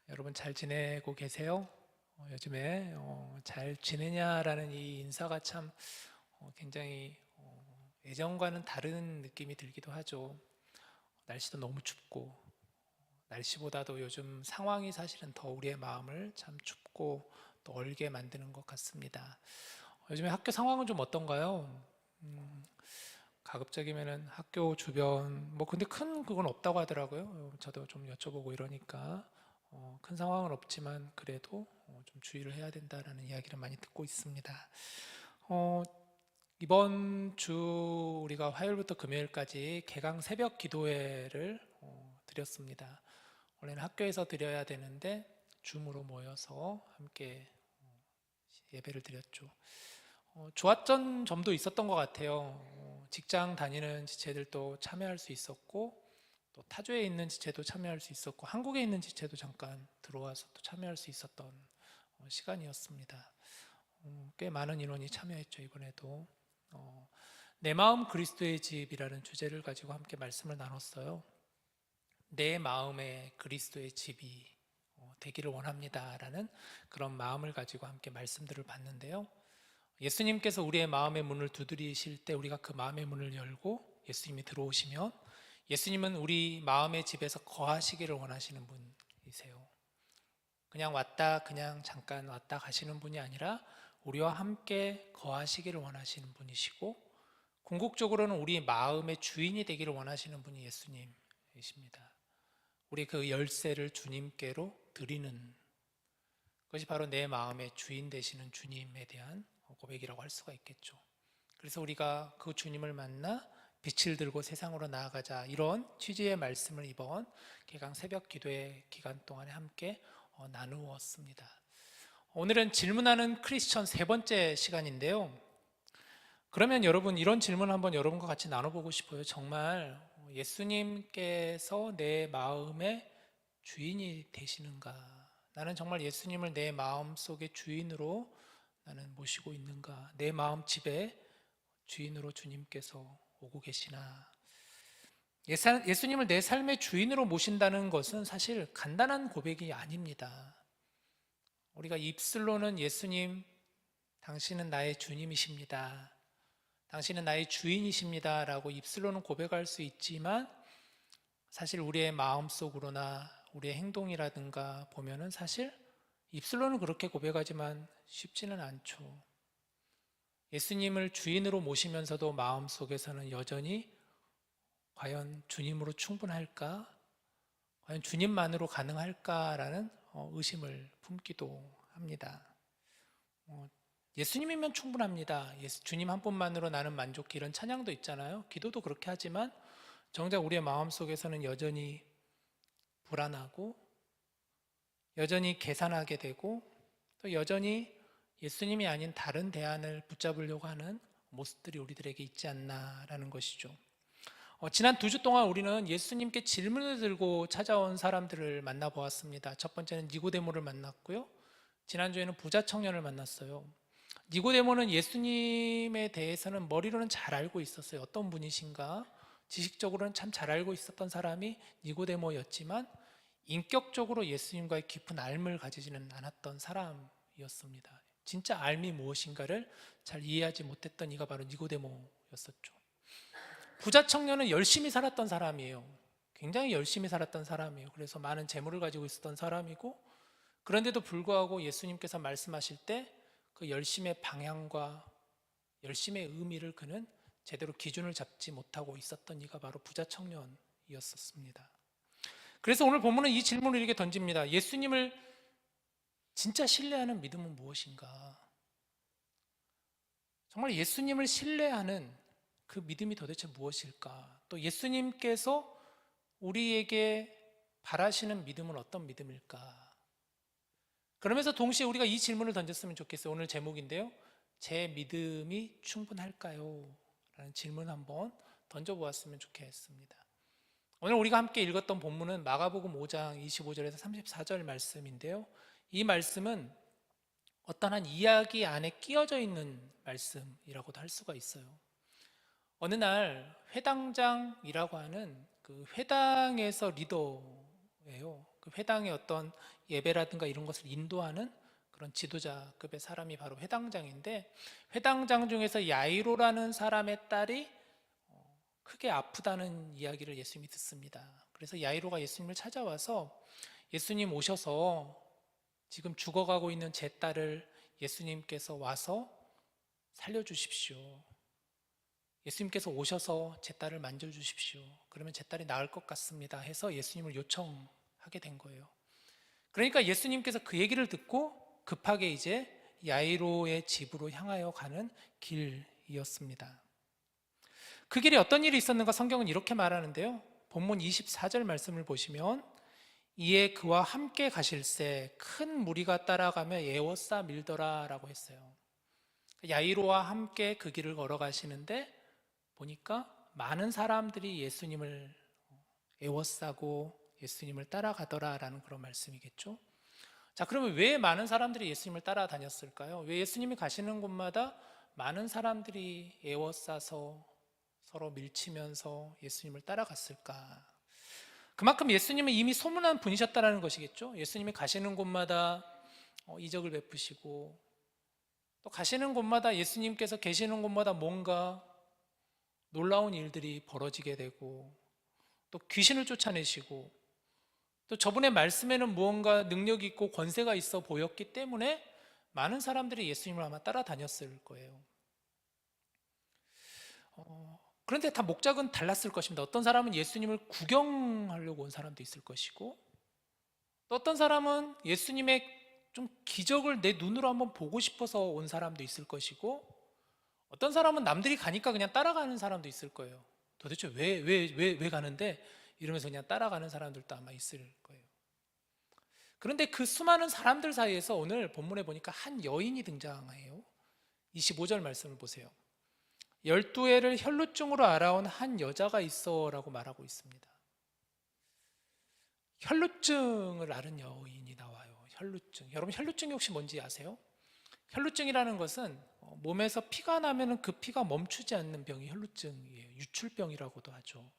여러분 잘 지내고 계세요? 요즘에 잘 지내냐라는 이 인사가 참 굉장히 예전과는 다른 느낌이 들기도 하죠. 날씨도 너무 춥고 날씨보다도 요즘 상황이 사실은 더 우리의 마음을 참 춥고 또 얼게 만드는 것 같습니다. 요즘에 학교 상황은 좀 어떤가요? 가급적이면은 학교 주변 뭐 근데 큰 그건 없다고 하더라고요. 저도 좀 여쭤보고 이러니까 큰 상황은 없지만 그래도 좀 주의를 해야 된다라는 이야기를 많이 듣고 있습니다. 어, 이번 주 우리가 화요일부터 금요일까지 개강 새벽 기도회를 드렸습니다. 원래는 학교에서 드려야 되는데 줌으로 모여서 함께 예배를 드렸죠. 좋았던 점도 있었던 것 같아요. 직장 다니는 지체들도 참여할 수 있었고 또 타주에 있는 지체도 참여할 수 있었고 한국에 있는 지체도 잠깐 들어와서 또 참여할 수 있었던 시간이었습니다. 꽤 많은 인원이 참여했죠. 이번에도 내 마음 그리스도의 집이라는 주제를 가지고 함께 말씀을 나눴어요. 내 마음에 그리스도의 집이 되기를 원합니다라는 그런 마음을 가지고 함께 말씀들을 봤는데요. 예수님께서 우리의 마음의 문을 두드리실 때 우리가 그 마음의 문을 열고 예수님이 들어오시면 예수님은 우리 마음의 집에서 거하시기를 원하시는 분이세요. 그냥 왔다 그냥 잠깐 왔다 가시는 분이 아니라 우리와 함께 거하시기를 원하시는 분이시고 궁극적으로는 우리 마음의 주인이 되기를 원하시는 분이 예수님이십니다. 우리 그 열쇠를 주님께로 드리는 그것이 바로 내 마음의 주인 되시는 주님에 대한 고백이라고 할 수가 있겠죠. 그래서 우리가 그 주님을 만나 빛을 들고 세상으로 나아가자 이런 취지의 말씀을 이번 개강 새벽 기도의 기간 동안에 함께 나누었습니다. 오늘은 질문하는 크리스천 세 번째 시간인데요. 그러면 여러분 이런 질문 한번 여러분과 같이 나눠보고 싶어요. 정말 예수님께서 내 마음의 주인이 되시는가? 나는 정말 예수님을 내 마음 속의 주인으로 나는 모시고 있는가? 내 마음 집에 주인으로 주님께서 오고 계시나? 예수님을 내 삶의 주인으로 모신다는 것은 사실 간단한 고백이 아닙니다. 우리가 입술로는 예수님, 당신은 나의 주님이십니다. 당신은 나의 주인이십니다. 라고 입술로는 고백할 수 있지만 사실 우리의 마음속으로나 우리의 행동이라든가 보면은 사실 입술로는 그렇게 고백하지만 쉽지는 않죠. 예수님을 주인으로 모시면서도 마음속에서는 여전히 과연 주님으로 충분할까? 과연 주님만으로 가능할까라는 의심을 품기도 합니다. 예수님이면 충분합니다. 주님 한 분만으로 나는 만족해 이런 찬양도 있잖아요. 기도도 그렇게 하지만 정작 우리의 마음속에서는 여전히 불안하고 여전히 계산하게 되고 또 여전히 예수님이 아닌 다른 대안을 붙잡으려고 하는 모습들이 우리들에게 있지 않나라는 것이죠. 지난 2주 동안 우리는 예수님께 질문을 들고 찾아온 사람들을 만나보았습니다. 첫 번째는 니고데모를 만났고요. 지난주에는 부자 청년을 만났어요. 니고데모는 예수님에 대해서는 머리로는 잘 알고 있었어요. 어떤 분이신가? 지식적으로는 참 잘 알고 있었던 사람이 니고데모였지만 인격적으로 예수님과의 깊은 알을 가지지는 않았던 사람이었습니다. 진짜 알미 무엇인가를 잘 이해하지 못했던 이가 바로 니고데모였었죠. 부자 청년은 열심히 살았던 사람이에요. 굉장히 열심히 살았던 사람이에요. 그래서 많은 재물을 가지고 있었던 사람이고 그런데도 불구하고 예수님께서 말씀하실 때 그 열심의 방향과 열심의 의미를 그는 제대로 기준을 잡지 못하고 있었던 이가 바로 부자 청년이었습니다. 그래서 오늘 본문은 이 질문을 이렇게 던집니다. 예수님을 진짜 신뢰하는 믿음은 무엇인가? 정말 예수님을 신뢰하는 그 믿음이 도대체 무엇일까? 또 예수님께서 우리에게 바라시는 믿음은 어떤 믿음일까? 그러면서 동시에 우리가 이 질문을 던졌으면 좋겠어요. 오늘 제목인데요. 제 믿음이 충분할까요? 라는 질문 한번 던져보았으면 좋겠습니다. 오늘 우리가 함께 읽었던 본문은 마가복음 5장 25절에서 34절 말씀인데요. 이 말씀은 어떤 한 이야기 안에 끼어져 있는 말씀이라고도 할 수가 있어요. 어느 날 회당장이라고 하는 그 회당에서 리더예요. 그 회당의 어떤 예배라든가 이런 것을 인도하는 그런 지도자급의 사람이 바로 회당장인데, 회당장 중에서 야이로라는 사람의 딸이 크게 아프다는 이야기를 예수님이 듣습니다. 그래서 야이로가 예수님을 찾아와서, 예수님 오셔서 지금 죽어가고 있는 제 딸을 예수님께서 와서 살려주십시오. 예수님께서 오셔서 제 딸을 만져주십시오. 그러면 제 딸이 나을 것 같습니다 해서 예수님을 요청하게 된 거예요. 그러니까 예수님께서 그 얘기를 듣고 급하게 이제 야이로의 집으로 향하여 가는 길이었습니다. 그 길에 어떤 일이 있었는가 성경은 이렇게 말하는데요. 본문 24절 말씀을 보시면, 이에 그와 함께 가실새 큰 무리가 따라가며 애워싸 밀더라 라고 했어요. 야이로와 함께 그 길을 걸어가시는데 보니까 많은 사람들이 예수님을 애워싸고 예수님을 따라가더라 라는 그런 말씀이겠죠. 자, 그러면 왜 많은 사람들이 예수님을 따라다녔을까요? 왜 예수님이 가시는 곳마다 많은 사람들이 애워싸서 서로 밀치면서 예수님을 따라갔을까? 그만큼 예수님은 이미 소문난 분이셨다는 것이겠죠. 예수님이 가시는 곳마다 이적을 베푸시고, 또 가시는 곳마다 예수님께서 계시는 곳마다 뭔가 놀라운 일들이 벌어지게 되고, 또 귀신을 쫓아내시고, 또 저분의 말씀에는 무언가 능력이 있고 권세가 있어 보였기 때문에 많은 사람들이 예수님을 아마 따라다녔을 거예요. 그런데 다 목적은 달랐을 것입니다. 어떤 사람은 예수님을 구경하려고 온 사람도 있을 것이고, 또 어떤 사람은 예수님의 좀 기적을 내 눈으로 한번 보고 싶어서 온 사람도 있을 것이고, 어떤 사람은 남들이 가니까 그냥 따라가는 사람도 있을 거예요. 도대체 왜 가는데? 이러면서 그냥 따라가는 사람들도 아마 있을 거예요. 그런데 그 수많은 사람들 사이에서 오늘 본문에 보니까 한 여인이 등장해요. 25절 말씀을 보세요. 12해를 혈루증으로 알아온 한 여자가 있어 라고 말하고 있습니다. 혈루증을 앓은 여인이 나와요. 혈루증. 여러분, 혈루증이 혹시 뭔지 아세요? 혈루증이라는 것은 몸에서 피가 나면 그 피가 멈추지 않는 병이 혈루증이에요. 유출병이라고도 하죠.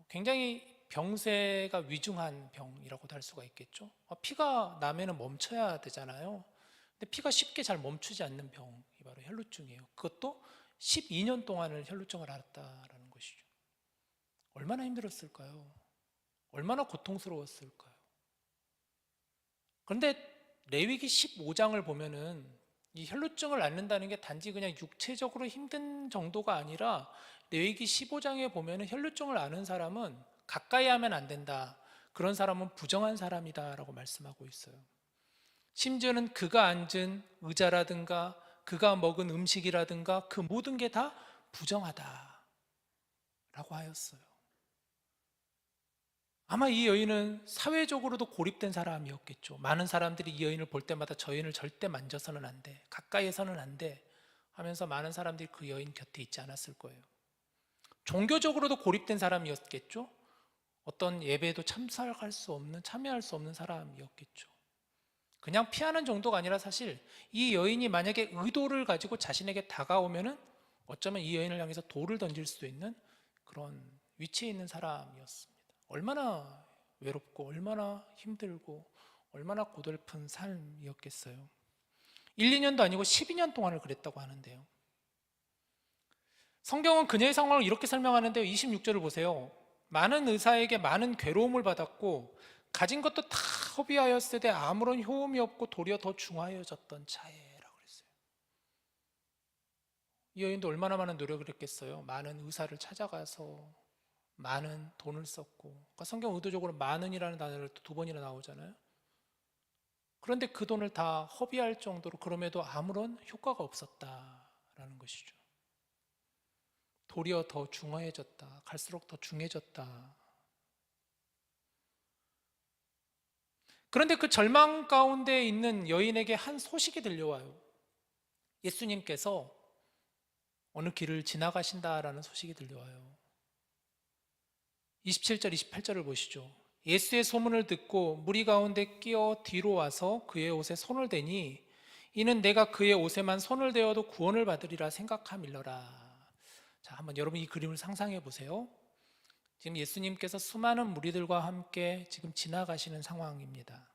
굉장히 병세가 위중한 병이라고도 할 수가 있겠죠. 피가 나면 멈춰야 되잖아요. 근데 피가 쉽게 잘 멈추지 않는 병이 바로 혈루증이에요. 그것도 12년 동안을 혈루증을 앓았다라는 것이죠. 얼마나 힘들었을까요? 얼마나 고통스러웠을까요? 그런데 레위기 15장을 보면은 이 혈루증을 앓는다는 게 단지 그냥 육체적으로 힘든 정도가 아니라, 레위기 15장에 보면은 혈루증을 앓는 사람은 가까이 하면 안 된다, 그런 사람은 부정한 사람이다 라고 말씀하고 있어요. 심지어는 그가 앉은 의자라든가 그가 먹은 음식이라든가 그 모든 게 다 부정하다 라고 하였어요. 아마 이 여인은 사회적으로도 고립된 사람이었겠죠. 많은 사람들이 이 여인을 볼 때마다 저 여인을 절대 만져서는 안 돼, 가까이에서는 안 돼 하면서 많은 사람들이 그 여인 곁에 있지 않았을 거예요. 종교적으로도 고립된 사람이었겠죠. 어떤 예배에도 참여할 수 없는 사람이었겠죠. 그냥 피하는 정도가 아니라 사실 이 여인이 만약에 의도를 가지고 자신에게 다가오면은 어쩌면 이 여인을 향해서 돌을 던질 수도 있는 그런 위치에 있는 사람이었습니다. 얼마나 외롭고 얼마나 힘들고 얼마나 고달픈 삶이었겠어요. 1, 2년도 아니고 12년 동안을 그랬다고 하는데요. 성경은 그녀의 상황을 이렇게 설명하는데요. 26절을 보세요. 많은 의사에게 많은 괴로움을 받았고 가진 것도 다 허비하였으되 아무런 효험이 없고 도리어 더 중하여졌던 차에라고 그랬어요. 이 여인도 얼마나 많은 노력을 했겠어요. 많은 의사를 찾아가서 많은 돈을 썼고, 그러니까 성경 의도적으로 많은이라는 단어를 두 번이나 나오잖아요. 그런데 그 돈을 다 허비할 정도로 그럼에도 아무런 효과가 없었다라는 것이죠. 도리어 더 중하해졌다, 갈수록 더 중해졌다. 그런데 그 절망 가운데 있는 여인에게 한 소식이 들려와요. 예수님께서 어느 길을 지나가신다라는 소식이 들려와요. 27절, 28절을 보시죠. 예수의 소문을 듣고 무리 가운데 끼어 뒤로 와서 그의 옷에 손을 대니 이는 내가 그의 옷에만 손을 대어도 구원을 받으리라 생각함일러라. 자, 한번 여러분 이 그림을 상상해 보세요. 지금 예수님께서 수많은 무리들과 함께 지금 지나가시는 상황입니다.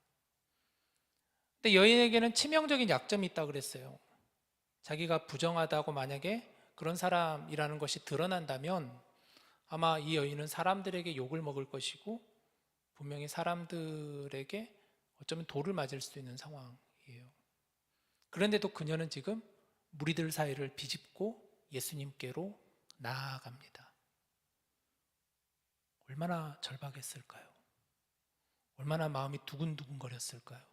근데 여인에게는 치명적인 약점이 있다고 그랬어요. 자기가 부정하다고 만약에 그런 사람이라는 것이 드러난다면 아마 이 여인은 사람들에게 욕을 먹을 것이고 분명히 사람들에게 어쩌면 돌을 맞을 수도 있는 상황이에요. 그런데도 그녀는 지금 무리들 사이를 비집고 예수님께로 나아갑니다. 얼마나 절박했을까요? 얼마나 마음이 두근두근 거렸을까요?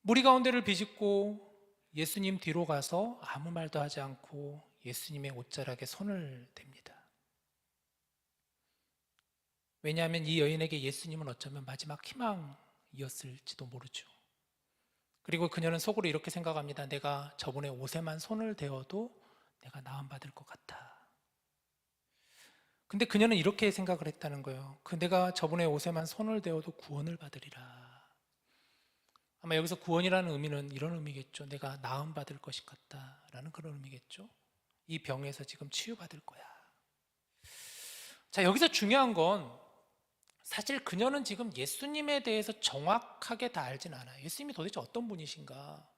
무리 가운데를 비집고 예수님 뒤로 가서 아무 말도 하지 않고 예수님의 옷자락에 손을 댑니다. 왜냐하면 이 여인에게 예수님은 어쩌면 마지막 희망이었을지도 모르죠. 그리고 그녀는 속으로 이렇게 생각합니다. 내가 저분의 옷에만 손을 대어도 내가 나음받을 것 같아. 근데 그녀는 이렇게 생각을 했다는 거예요. 내가 저분의 옷에만 손을 대어도 구원을 받으리라. 아마 여기서 구원이라는 의미는 이런 의미겠죠. 내가 나음받을 것이 같다라는 그런 의미겠죠. 이 병에서 지금 치유받을 거야. 자, 여기서 중요한 건 사실 그녀는 지금 예수님에 대해서 정확하게 다 알진 않아요. 예수님이 도대체 어떤 분이신가?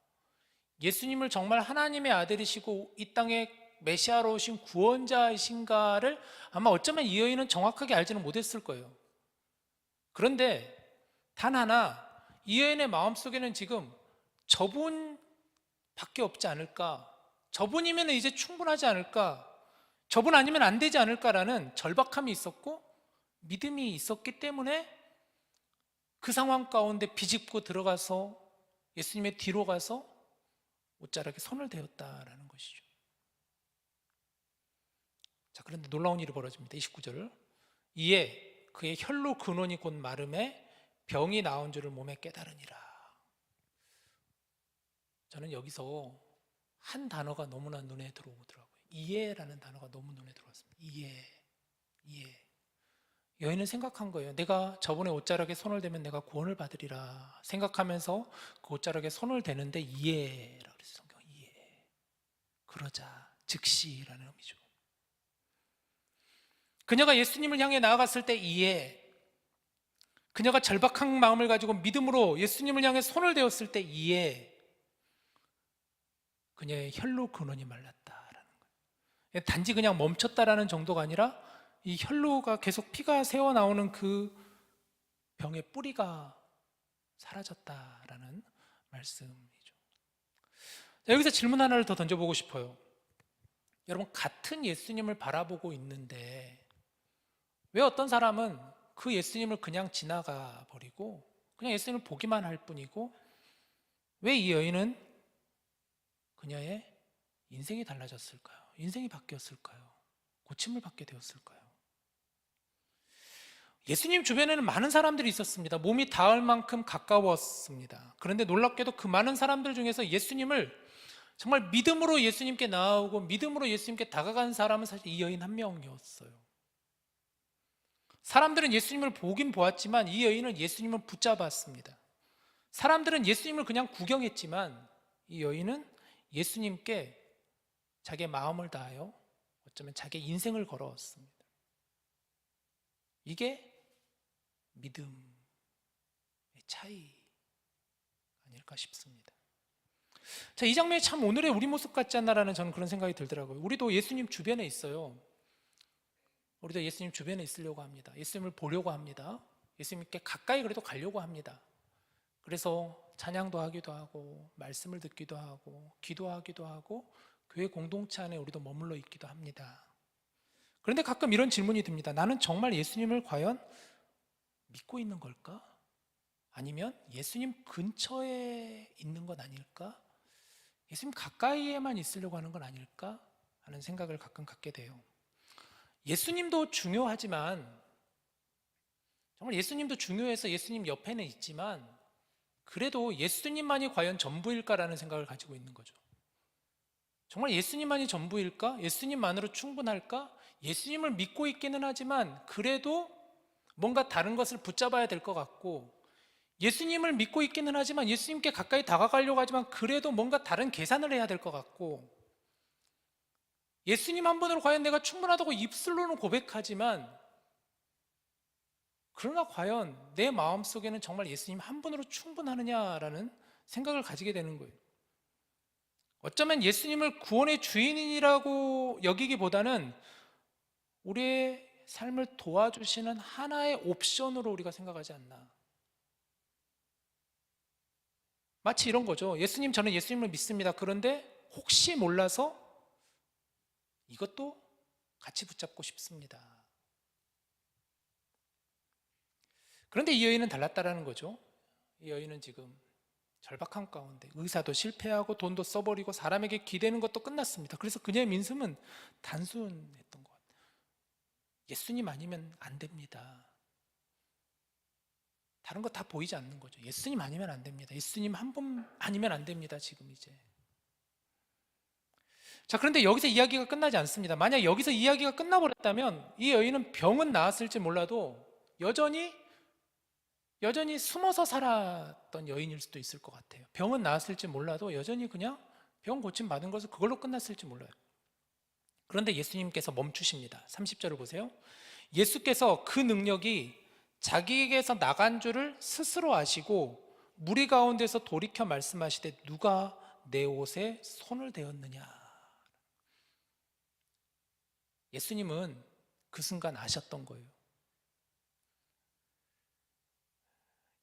예수님을 정말 하나님의 아들이시고 이 땅에 메시아로 오신 구원자이신가를 아마 어쩌면 이 여인은 정확하게 알지는 못했을 거예요. 그런데 단 하나, 이 여인의 마음속에는 지금 저분밖에 없지 않을까, 저분이면 이제 충분하지 않을까, 저분 아니면 안 되지 않을까라는 절박함이 있었고 믿음이 있었기 때문에 그 상황 가운데 비집고 들어가서 예수님의 뒤로 가서 옷자락에 손을 대었다라는 것이죠. 자, 그런데 놀라운 일이 벌어집니다. 29절. 이에 그의 혈로 근원이 곧 마름에 병이 나온 줄을 몸에 깨달으니라. 저는 여기서 한 단어가 너무나 눈에 들어오더라고요. 이해라는 단어가 너무 눈에 들어왔습니다. 이해. 여인은 생각한 거예요. 내가 저분의 옷자락에 손을 대면 내가 구원을 받으리라 생각하면서 그 옷자락에 손을 대는데 이해라고 그랬어요. 성경 이해. 그러자 즉시라는 의미죠. 그녀가 예수님을 향해 나아갔을 때 이해. 그녀가 절박한 마음을 가지고 믿음으로 예수님을 향해 손을 대었을 때 이해. 그녀의 혈로 근원이 말랐다라는 거예요. 단지 그냥 멈췄다라는 정도가 아니라 이 혈로가 계속 피가 새어 나오는 그 병의 뿌리가 사라졌다라는 말씀이죠. 자, 여기서 질문 하나를 더 던져보고 싶어요. 여러분, 같은 예수님을 바라보고 있는데 왜 어떤 사람은 그 예수님을 그냥 지나가 버리고 그냥 예수님을 보기만 할 뿐이고 왜 이 여인은 그녀의 인생이 달라졌을까요? 인생이 바뀌었을까요? 고침을 받게 되었을까요? 예수님 주변에는 많은 사람들이 있었습니다. 몸이 닿을 만큼 가까웠습니다. 그런데 놀랍게도 그 많은 사람들 중에서 예수님을 정말 믿음으로 예수님께 나아오고 믿음으로 예수님께 다가간 사람은 사실 이 여인 한 명이었어요. 사람들은 예수님을 보긴 보았지만 이 여인은 예수님을 붙잡았습니다. 사람들은 예수님을 그냥 구경했지만 이 여인은 예수님께 자기의 마음을 다하여 어쩌면 자기의 인생을 걸어왔습니다. 이게 믿음의 차이 아닐까 싶습니다. 자, 이 장면이 참 오늘의 우리 모습 같지 않나라는 저는 그런 생각이 들더라고요. 우리도 예수님 주변에 있어요. 우리도 예수님 주변에 있으려고 합니다. 예수님을 보려고 합니다. 예수님께 가까이 그래도 가려고 합니다. 그래서 찬양도 하기도 하고 말씀을 듣기도 하고 기도하기도 하고 교회 공동체 안에 우리도 머물러 있기도 합니다. 그런데 가끔 이런 질문이 듭니다. 나는 정말 예수님을 과연 믿고 있는 걸까? 아니면 예수님 근처에 있는 건 아닐까? 예수님 가까이에만 있으려고 하는 건 아닐까? 하는 생각을 가끔 갖게 돼요. 예수님도 중요하지만 정말 예수님도 중요해서 예수님 옆에는 있지만 그래도 예수님만이 과연 전부일까라는 생각을 가지고 있는 거죠. 정말 예수님만이 전부일까? 예수님만으로 충분할까? 예수님을 믿고 있기는 하지만 그래도 뭔가 다른 것을 붙잡아야 될 것 같고 예수님을 믿고 있기는 하지만 예수님께 가까이 다가가려고 하지만 그래도 뭔가 다른 계산을 해야 될 것 같고 예수님 한 분으로 과연 내가 충분하다고 입술로는 고백하지만, 그러나 과연 내 마음속에는 정말 예수님 한 분으로 충분하느냐라는 생각을 가지게 되는 거예요. 어쩌면 예수님을 구원의 주인이라고 여기기보다는 우리의 삶을 도와주시는 하나의 옵션으로 우리가 생각하지 않나. 마치 이런 거죠. 예수님, 저는 예수님을 믿습니다. 그런데 혹시 몰라서 이것도 같이 붙잡고 싶습니다. 그런데 이 여인은 달랐다라는 거죠. 이 여인은 지금 절박한 가운데 의사도 실패하고 돈도 써버리고 사람에게 기대는 것도 끝났습니다. 그래서 그녀의 민심은 단순했던 것 같아요. 예수님 아니면 안 됩니다. 다른 거 다 보이지 않는 거죠. 예수님 아니면 안 됩니다. 예수님 한 분 아니면 안 됩니다. 지금 이제. 자, 그런데 여기서 이야기가 끝나지 않습니다. 만약 여기서 이야기가 끝나버렸다면 이 여인은 병은 나았을지 몰라도 여전히 숨어서 살았던 여인일 수도 있을 것 같아요. 병은 나았을지 몰라도 여전히 그냥 병 고침 받은 것을 그걸로 끝났을지 몰라요. 그런데 예수님께서 멈추십니다. 30절을 보세요. 예수께서 그 능력이 자기에게서 나간 줄을 스스로 아시고 무리 가운데서 돌이켜 말씀하시되 누가 내 옷에 손을 대었느냐. 예수님은 그 순간 아셨던 거예요.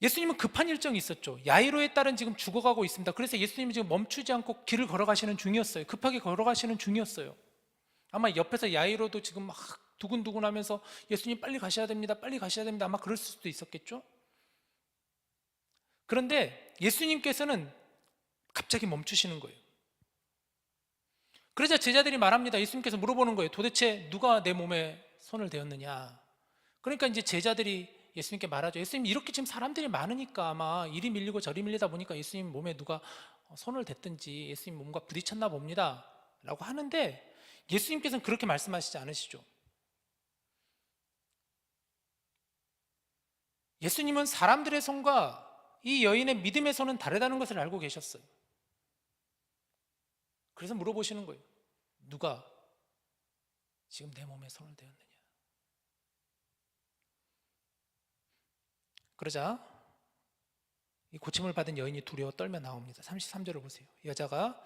예수님은 급한 일정이 있었죠. 야이로의 딸은 지금 죽어가고 있습니다. 그래서 예수님이 지금 멈추지 않고 길을 걸어가시는 중이었어요. 급하게 걸어가시는 중이었어요. 아마 옆에서 야이로도 지금 막 두근두근 하면서 예수님 빨리 가셔야 됩니다. 빨리 가셔야 됩니다. 아마 그럴 수도 있었겠죠. 그런데 예수님께서는 갑자기 멈추시는 거예요. 그러자 제자들이 말합니다. 예수님께서 물어보는 거예요. 도대체 누가 내 몸에 손을 대었느냐. 그러니까 이제 제자들이 예수님께 말하죠. 예수님, 이렇게 지금 사람들이 많으니까 아마 이리 밀리고 저리 밀리다 보니까 예수님 몸에 누가 손을 댔든지 예수님 몸과 부딪혔나 봅니다 라고 하는데, 예수님께서는 그렇게 말씀하시지 않으시죠. 예수님은 사람들의 손과 이 여인의 믿음의 손은 다르다는 것을 알고 계셨어요. 그래서 물어보시는 거예요. 누가 지금 내 몸에 손을 대었느냐. 그러자 이 고침을 받은 여인이 두려워 떨며 나옵니다. 33절을 보세요. 여자가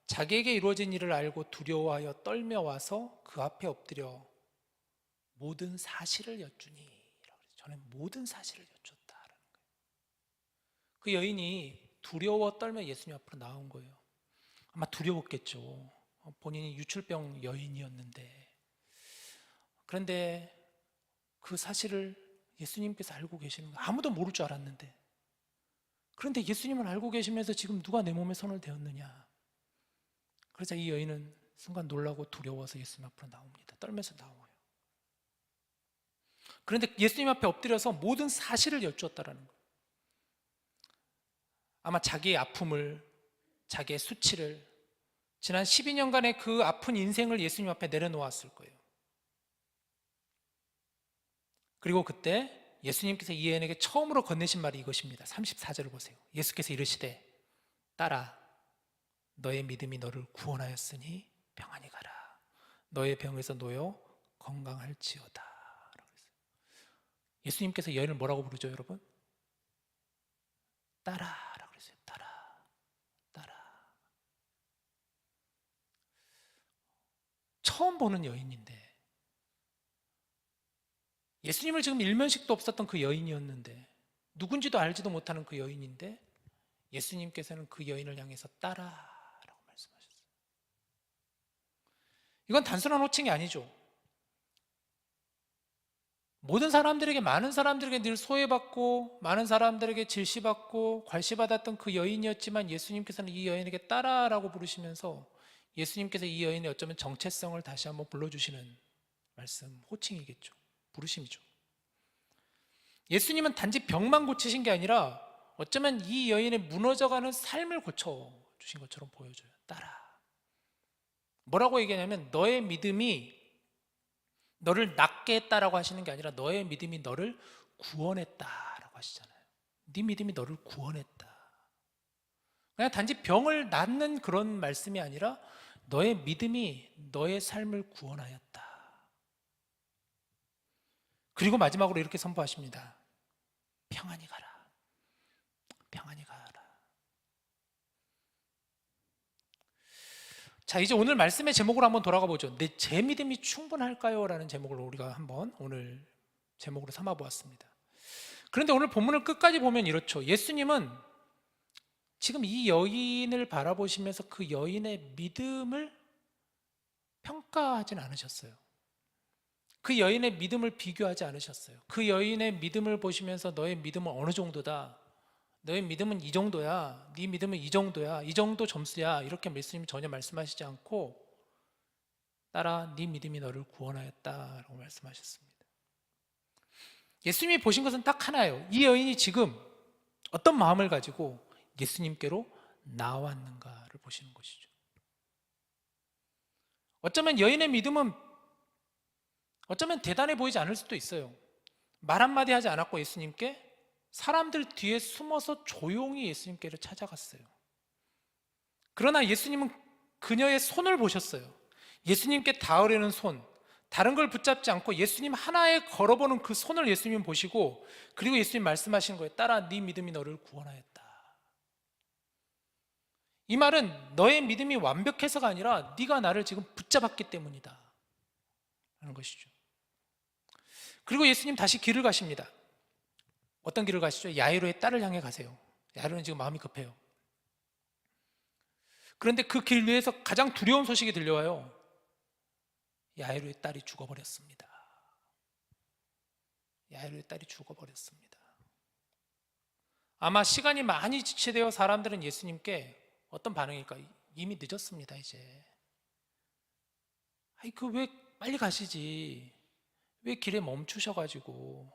자기에게 이루어진 일을 알고 두려워하여 떨며 와서 그 앞에 엎드려 모든 사실을 여쭈니. 저는 모든 사실을 여쭈었다라는 거예요. 그 여인이 두려워 떨며 예수님 앞으로 나온 거예요. 아마 두려웠겠죠. 본인이 유출병 여인이었는데. 그런데 그 사실을 예수님께서 알고 계시는 거예요. 아무도 모를 줄 알았는데. 그런데 예수님을 알고 계시면서 지금 누가 내 몸에 손을 대었느냐. 그러자 이 여인은 순간 놀라고 두려워서 예수님 앞으로 나옵니다. 떨면서 나와요. 그런데 예수님 앞에 엎드려서 모든 사실을 여쭈었다라는 거예요. 아마 자기의 아픔을, 자기의 수치를, 지난 12년간의 그 아픈 인생을 예수님 앞에 내려놓았을 거예요. 그리고 그때 예수님께서 이 여인에게 처음으로 건네신 말이 이것입니다. 34절을 보세요. 예수께서 이르시되 딸아, 너의 믿음이 너를 구원하였으니 평안히 가라. 너의 병에서 놓여 건강할지어다. 예수님께서 여인을 뭐라고 부르죠, 여러분? 딸아라고 그랬어요. 딸아, 딸아. 처음 보는 여인인데, 예수님을 지금 일면식도 없었던 그 여인이었는데, 누군지도 알지도 못하는 그 여인인데, 예수님께서는 그 여인을 향해서 딸아라고 말씀하셨어요. 이건 단순한 호칭이 아니죠. 모든 사람들에게, 많은 사람들에게 늘 소외받고 많은 사람들에게 질시받고 괄시받았던 그 여인이었지만, 예수님께서는 이 여인에게 딸아라고 부르시면서 예수님께서 이 여인의 어쩌면 정체성을 다시 한번 불러주시는 말씀, 호칭이겠죠. 부르심이죠. 예수님은 단지 병만 고치신 게 아니라 어쩌면 이 여인의 무너져가는 삶을 고쳐주신 것처럼 보여줘요. 딸아. 뭐라고 얘기하냐면, 너의 믿음이 너를 낫게 했다라고 하시는 게 아니라 너의 믿음이 너를 구원했다라고 하시잖아요. 네 믿음이 너를 구원했다. 그냥 단지 병을 낫는 그런 말씀이 아니라 너의 믿음이 너의 삶을 구원하였다. 그리고 마지막으로 이렇게 선포하십니다. 평안히 가라. 평안히 가라. 자, 이제 오늘 말씀의 제목으로 한번 돌아가 보죠. 제 믿음이 충분할까요? 라는 제목으로 우리가 한번 오늘 제목으로 삼아 보았습니다. 그런데 오늘 본문을 끝까지 보면 이렇죠. 예수님은 지금 이 여인을 바라보시면서 그 여인의 믿음을 평가하진 않으셨어요. 그 여인의 믿음을 비교하지 않으셨어요. 그 여인의 믿음을 보시면서 너의 믿음은 어느 정도다, 너의 믿음은 이 정도야, 네 믿음은 이 정도야, 이 정도 점수야, 이렇게 예수님이 전혀 말씀하시지 않고 따라 네 믿음이 너를 구원하였다라고 말씀하셨습니다. 예수님이 보신 것은 딱 하나예요. 이 여인이 지금 어떤 마음을 가지고 예수님께로 나왔는가를 보시는 것이죠. 어쩌면 여인의 믿음은 어쩌면 대단해 보이지 않을 수도 있어요. 말 한마디 하지 않았고 예수님께 사람들 뒤에 숨어서 조용히 예수님께를 찾아갔어요. 그러나 예수님은 그녀의 손을 보셨어요. 예수님께 닿으려는 손, 다른 걸 붙잡지 않고 예수님 하나에 걸어보는 그 손을 예수님 보시고, 그리고 예수님 말씀하신 거예요. 따라 네 믿음이 너를 구원하였다. 이 말은 너의 믿음이 완벽해서가 아니라 네가 나를 지금 붙잡았기 때문이다 하는 것이죠. 그리고 예수님 다시 길을 가십니다. 어떤 길을 가시죠? 야이로의 딸을 향해 가세요. 야이로는 지금 마음이 급해요. 그런데 그 길 위에서 가장 두려운 소식이 들려와요. 야이로의 딸이 죽어버렸습니다. 야이로의 딸이 죽어버렸습니다. 아마 시간이 많이 지체되어 사람들은 예수님께 어떤 반응일까? 이미 늦었습니다. 이제 그 왜 빨리 가시지, 왜 길에 멈추셔가지고,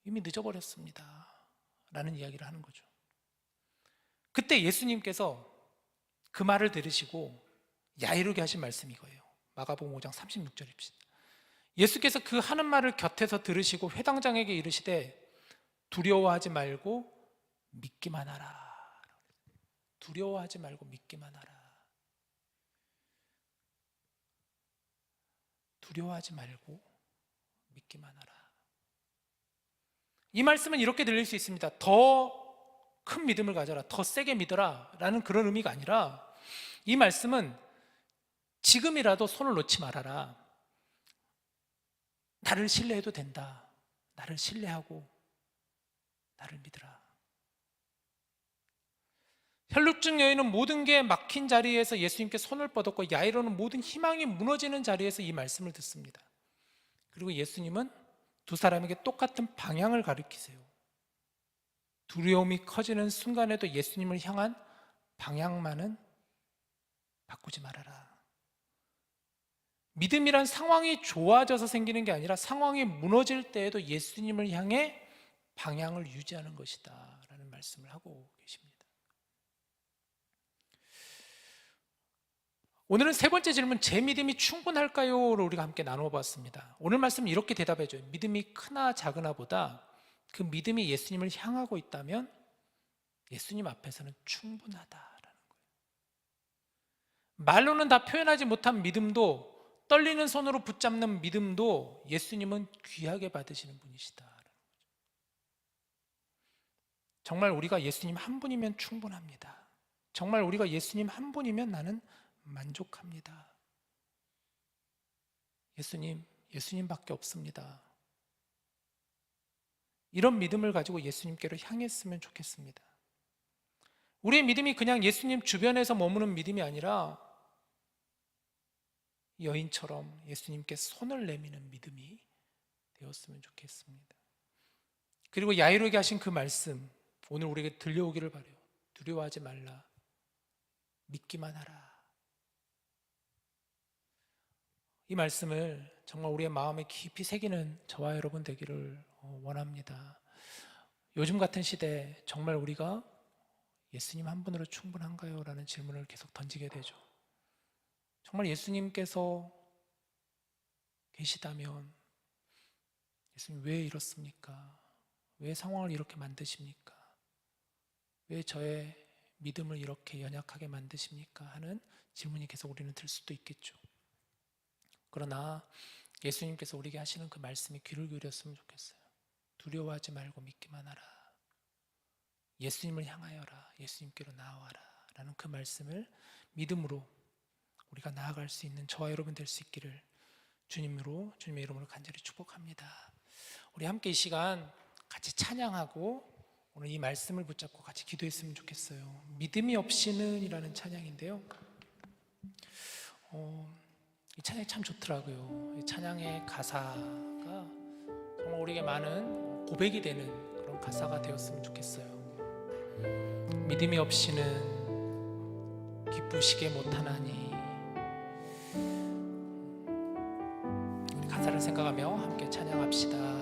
이미 늦어버렸습니다 라는 이야기를 하는 거죠. 그때 예수님께서 그 말을 들으시고 야이로게 하신 말씀이 이거예요. 마가복음 5장 36절입니다. 예수께서 그 하는 말을 곁에서 들으시고 회당장에게 이르시되 두려워하지 말고 믿기만 하라. 두려워하지 말고 믿기만 하라. 두려워하지 말고 믿기만 하라. 이 말씀은 이렇게 들릴 수 있습니다. 더 큰 믿음을 가져라, 더 세게 믿어라 라는 그런 의미가 아니라, 이 말씀은 지금이라도 손을 놓지 말아라. 나를 신뢰해도 된다. 나를 신뢰하고 나를 믿으라. 혈루증 여인은 모든 게 막힌 자리에서 예수님께 손을 뻗었고, 야이로는 모든 희망이 무너지는 자리에서 이 말씀을 듣습니다. 그리고 예수님은 두 사람에게 똑같은 방향을 가리키세요. 두려움이 커지는 순간에도 예수님을 향한 방향만은 바꾸지 말아라. 믿음이란 상황이 좋아져서 생기는 게 아니라 상황이 무너질 때에도 예수님을 향해 방향을 유지하는 것이다 라는 말씀을 하고 계십니다. 오늘은 세 번째 질문, 제 믿음이 충분할까요? 를 우리가 함께 나누어 봤습니다. 오늘 말씀은 이렇게 대답해 줘요. 믿음이 크나 작으나 보다 그 믿음이 예수님을 향하고 있다면 예수님 앞에서는 충분하다라는 거예요. 말로는 다 표현하지 못한 믿음도, 떨리는 손으로 붙잡는 믿음도 예수님은 귀하게 받으시는 분이시다라는 거죠. 정말 우리가 예수님 한 분이면 충분합니다. 정말 우리가 예수님 한 분이면 나는 만족합니다. 예수님밖에 없습니다. 이런 믿음을 가지고 예수님께로 향했으면 좋겠습니다. 우리의 믿음이 그냥 예수님 주변에서 머무는 믿음이 아니라 여인처럼 예수님께 손을 내미는 믿음이 되었으면 좋겠습니다. 그리고 야이로에게 하신 그 말씀, 오늘 우리에게 들려오기를 바라요. 두려워하지 말라. 믿기만 하라. 이 말씀을 정말 우리의 마음에 깊이 새기는 저와 여러분 되기를 원합니다. 요즘 같은 시대에 정말 우리가 예수님 한 분으로 충분한가요? 라는 질문을 계속 던지게 되죠. 정말 예수님께서 계시다면 예수님 왜 이렇습니까? 왜 상황을 이렇게 만드십니까? 왜 저의 믿음을 이렇게 연약하게 만드십니까? 하는 질문이 계속 우리는 들 수도 있겠죠. 그러나 예수님께서 우리에게 하시는 그 말씀에 귀를 기울였으면 좋겠어요. 두려워하지 말고 믿기만 하라. 예수님을 향하여라. 예수님께로 나아와라. 라는 그 말씀을 믿음으로 우리가 나아갈 수 있는 저와 여러분 될 수 있기를 주님의 이름으로 간절히 축복합니다. 우리 함께 이 시간 같이 찬양하고 오늘 이 말씀을 붙잡고 같이 기도했으면 좋겠어요. 믿음이 없이는 이라는 찬양인데요. 이 찬양이 참 좋더라고요. 이 찬양의 가사가 정말 우리에게 많은 고백이 되는 그런 가사가 되었으면 좋겠어요. 믿음이 없이는 기쁘시게 못하나니. 우리 가사를 생각하며 함께 찬양합시다.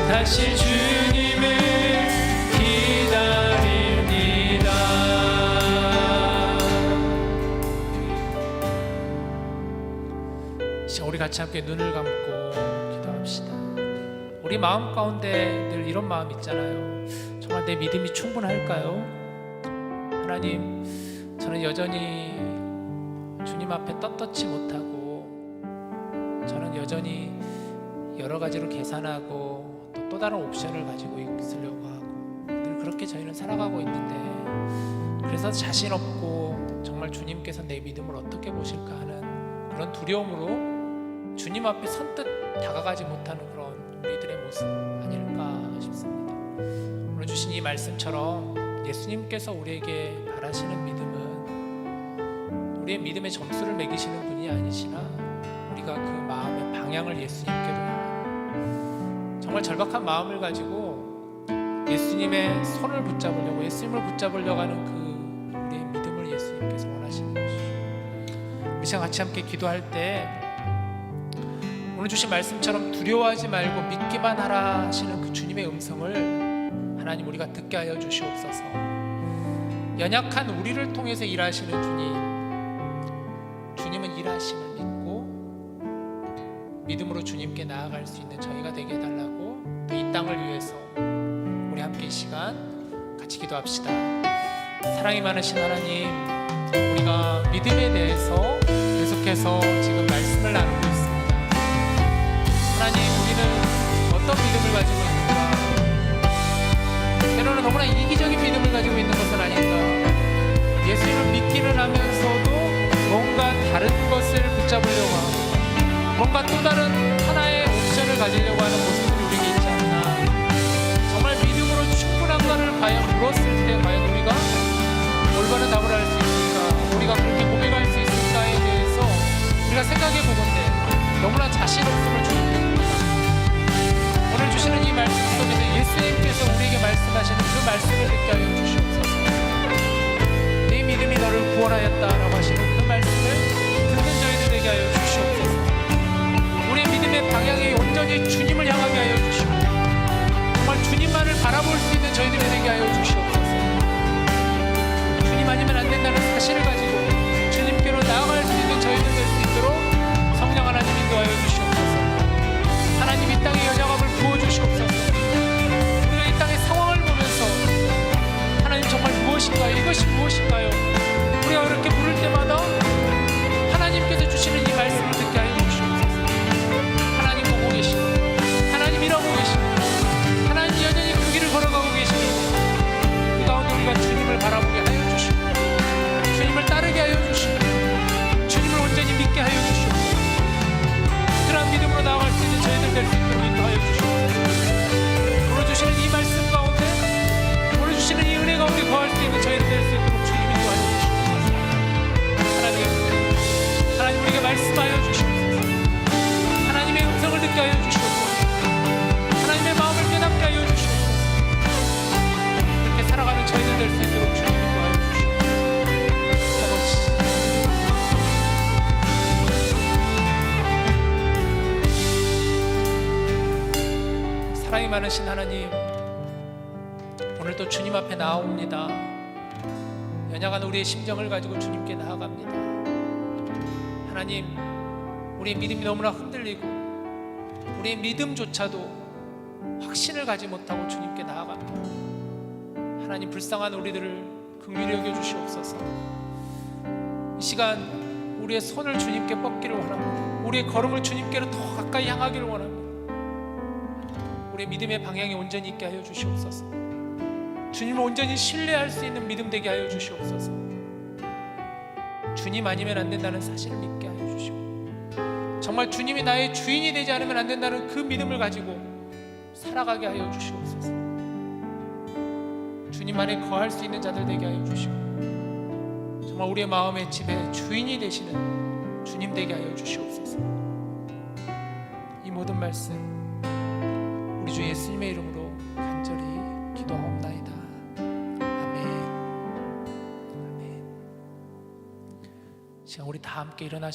다시 주님을 기다립니다. 우리 같이 함께 눈을 감고 기도합시다. 우리 마음 가운데 늘 이런 마음 있잖아요. 정말 내 믿음이 충분할까요? 하나님, 저는 여전히 주님 앞에 떳떳지 못하고, 저는 여전히 여러 가지로 계산하고 또 또 다른 옵션을 가지고 있으려고 하고 늘 그렇게 저희는 살아가고 있는데, 그래서 자신 없고 정말 주님께서 내 믿음을 어떻게 보실까 하는 그런 두려움으로 주님 앞에 선뜻 다가가지 못하는 그런 우리들의 모습 아닐까 싶습니다. 오늘 주신 이 말씀처럼 예수님께서 우리에게 바라시는 믿음은 우리의 믿음의 점수를 매기시는 분이 아니시나 우리가 그 마음의 방향을 예수님께로 향하는 정말 절박한 마음을 가지고 예수님의 손을 붙잡으려고, 예수님을 붙잡으려고 하는 그 우리의 믿음을 예수님께서 원하시는 것이죠. 우리 시간 같이 함께 기도할 때 오늘 주신 말씀처럼 두려워하지 말고 믿기만 하라 하시는 그 주님의 음성을 하나님 우리가 듣게 하여 주시옵소서. 연약한 우리를 통해서 일하시는 주님은 일하심을 믿고 믿음으로 주님께 나아갈 수 있는 저희가 되게 해달라고, 또 이 땅을 위해서 우리 함께 이 시간 같이 기도합시다. 사랑이 많으신 하나님, 우리가 믿음에 대해서 계속해서 지금 말씀을 나누고 있습니다. 하나님, 우리는 어떤 믿음을 가지고 있는가? 때로는 너무나 이기적인 믿음을 가지고 있는 것은 아닌가? 예수님을 믿기는 하면서도 뭔가 다른 것을 붙잡으려고 하고 뭔가 또 다른 하나의 옵션을 가지려고 하는 모습들이 우리에게 있지 않나? 정말 믿음으로 충분한가를 과연 물었을 때 과연 우리가 올바른 답을 할 수 있을까? 우리가 그렇게 고백할 수 있을까에 대해서 우리가 생각해 보건대 너무나 자신 없음을 주님께 오늘 주시는 이 말씀 속에서 예수님께서 우리에게 말씀하시는 그 말씀을 듣게 하여 주시옵소서. 네 믿음이 너를 구원하였다라고 하시는 그 말씀을 듣는 저희들 되게 하여 주시옵소서. 우리의 믿음의 방향이 온전히 주님을 향하게 하여 주시고 정말 주님만을 바라볼 수 있는 저희들이 되게 하여 주시옵소서. 주님 아니면 안 된다는 사실을 가지고 주님께로 나아갈 수 있는 저희들 될 수 있도록 성령 하나님 인도하여 주시옵소서. 하나님 이 땅의 연약함을 부어주시옵소서. 우리가 이 땅의 상황을 보면서 하나님 정말 무엇인가요? 이것이 무엇인가요? 우리가 그렇게 부를 때마다 하나님께서 주시는 이 말씀을 듣게 하여 주시옵소서. 하나님 보고 계시고 하나님 일하고 계시고 하나님 여전히 그 길을 걸어가고 계시고 그 가운데 우리가 주님을 바라보게 하여 주시고 주님을 따르게 하여 주시고 주님을 온전히 믿게 하여 주시옵소서. 그런 믿음으로 나아갈 수 있는 저희들 될 수 있도록 인도하여 주시옵소서. 오늘 주시는 이 말씀 가운데, 오늘 주시는 이 은혜 가운데 거할 수 있는 저희들 될 수 있도록 주님 인도하여 주시옵소서. 하나님 우리에게 말씀하여 주시옵소서. 하나님의 음성을 듣게 하여 주시옵소서. 하나님의 마음을 깨닫게 하여 주시옵소서. 그렇게 살아가는 저희들 될 수 있도록 주님 인도하여 주시옵소서. 사랑이 많으신 하나님, 오늘 또 주님 앞에 나옵니다. 연약한 우리의 심정을 가지고 주님께 나아갑니다. 하나님, 우리의 믿음이 너무나 흔들리고 우리의 믿음조차도 확신을 가지 못하고 주님께 나아갑니다. 하나님, 불쌍한 우리들을 긍휼히 여겨 주시옵소서. 이 시간 우리의 손을 주님께 뻗기를 원합니다. 우리의 걸음을 주님께로 더 가까이 향하기를 원합니다. 우리의 믿음의 방향이 온전히 있게 하여 주시옵소서. 주님을 온전히 신뢰할 수 있는 믿음 되게 하여 주시옵소서. 주님 아니면 안 된다는 사실을 믿게 하여 주시고 정말 주님이 나의 주인이 되지 않으면 안 된다는 그 믿음을 가지고 살아가게 하여 주시옵소서. 주님 안에 거할 수 있는 자들 되게 하여 주시고 정말 우리의 마음의 집에 주인이 되시는 주님 되게 하여 주시옵소서. 이 모든 말씀 우리 주 예수님의 이름으로 간절히 기도하옵나이다. 아멘. 아멘. 시간 우리 다 함께 일어나시